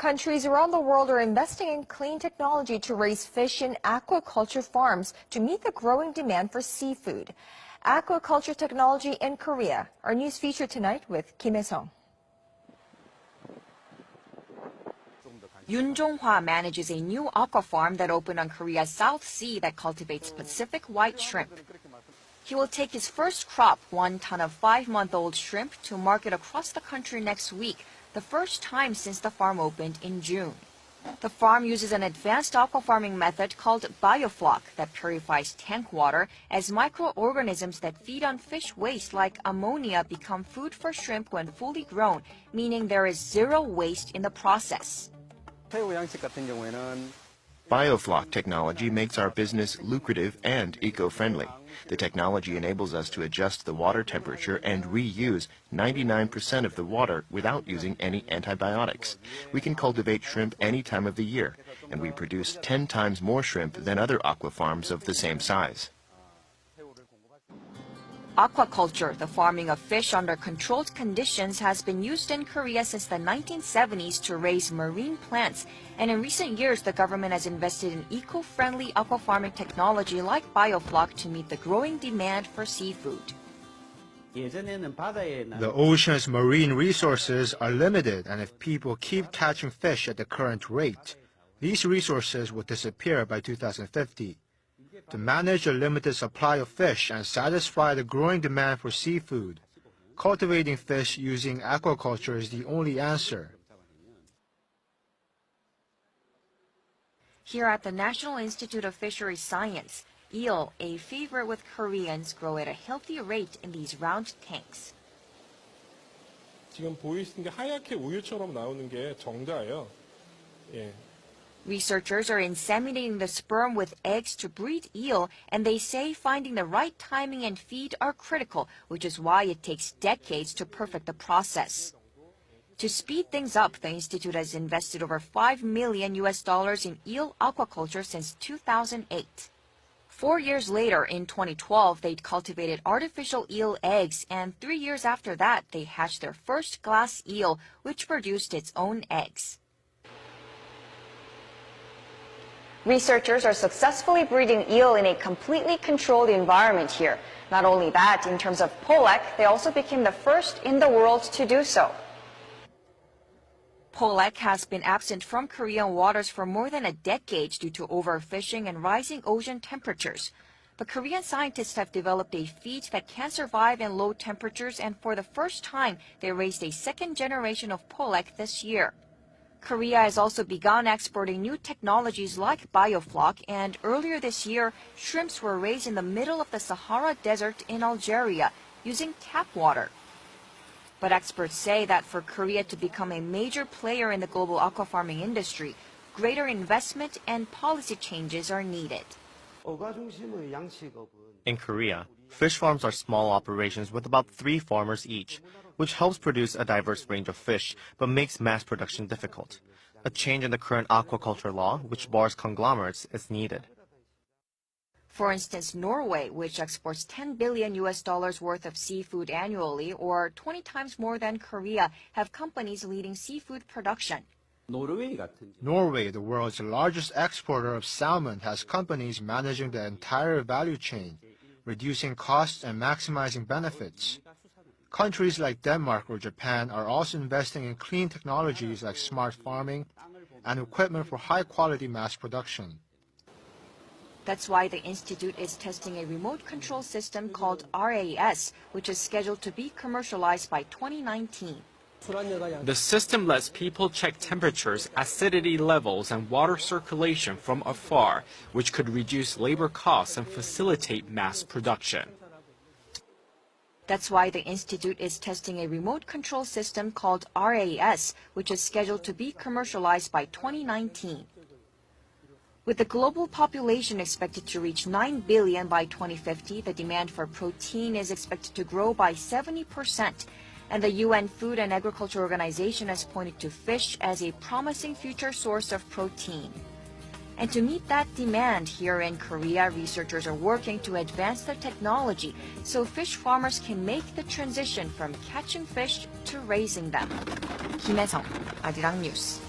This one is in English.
Countries around the world are investing in clean technology to raise fish in aquaculture farms to meet the growing demand for seafood. Aquaculture technology in Korea. Our news feature tonight with Kim Hye-sung. Yoon Jong-hwa manages a new aqua farm that opened on Korea's South Sea that cultivates Pacific white shrimp. He will take his first crop, 1 ton of 5-month-old shrimp, to market across the country next week, the first time since the farm opened in June. The farm uses an advanced aquafarming method called Biofloc that purifies tank water as microorganisms that feed on fish waste like ammonia become food for shrimp when fully grown, meaning there is zero waste in the process. Biofloc technology makes our business lucrative and eco-friendly. The technology enables us to adjust the water temperature and reuse 99% of the water without using any antibiotics. We can cultivate shrimp any time of the year, and we produce 10 times more shrimp than other aqua farms of the same size. Aquaculture, the farming of fish under controlled conditions, has been used in Korea since the 1970s to raise marine plants, and in recent years the government has invested in eco-friendly aquafarming technology like Biofloc to meet the growing demand for seafood. The ocean's marine resources are limited, and if people keep catching fish at the current rate, these resources will disappear by 2050. To manage a limited supply of fish and satisfy the growing demand for seafood, cultivating fish using aquaculture is the only answer. Here at the National Institute of Fisheries Science, eel, a favorite with Koreans, grow at a healthy rate in these round tanks. 지금 보이시는 게 하얗게 우유처럼 나오는 게 정자예요. 예. Researchers are inseminating the sperm with eggs to breed eel, and they say finding the right timing and feed are critical, which is why it takes decades to perfect the process. To speed things up, the institute has invested over $5 million in eel aquaculture since 2008. 4 years later, in 2012, they'd cultivated artificial eel eggs, and 3 years after that, they hatched their first glass eel, which produced its own eggs. Researchers are successfully breeding eel in a completely controlled environment here. Not only that, in terms of pollock, they also became the first in the world to do so. Pollock has been absent from Korean waters for more than a decade due to overfishing and rising ocean temperatures. But Korean scientists have developed a feed that can survive in low temperatures, and for the first time, they raised a second generation of pollock this year. Korea has also begun exporting new technologies like Biofloc, and earlier this year, shrimps were raised in the middle of the Sahara Desert in Algeria using tap water. But experts say that for Korea to become a major player in the global aquafarming industry, greater investment and policy changes are needed. In Korea, fish farms are small operations with about 3 farmers each, which helps produce a diverse range of fish but makes mass production difficult. A change in the current aquaculture law, which bars conglomerates, is needed. For instance, Norway, which exports $10 billion worth of seafood annually, or 20 times more than Korea, have companies leading seafood production. Norway, the world's largest exporter of salmon, has companies managing the entire value chain, reducing costs and maximizing benefits. Countries like Denmark or Japan are also investing in clean technologies like smart farming and equipment for high-quality mass production. That's why the institute is testing a remote control system called RAS, which is scheduled to be commercialized by 2019. The system lets people check temperatures, acidity levels, and water circulation from afar, which could reduce labor costs and facilitate mass production. That's why the institute is testing a remote control system called RAS, which is scheduled to be commercialized by 2019. With the global population expected to reach 9 billion by 2050, the demand for protein is expected to grow by 70%. And the UN Food and Agriculture Organization has pointed to fish as a promising future source of protein. And to meet that demand, here in Korea, researchers are working to advance the technology so fish farmers can make the transition from catching fish to raising them. Kim Hye-sung, Arirang News.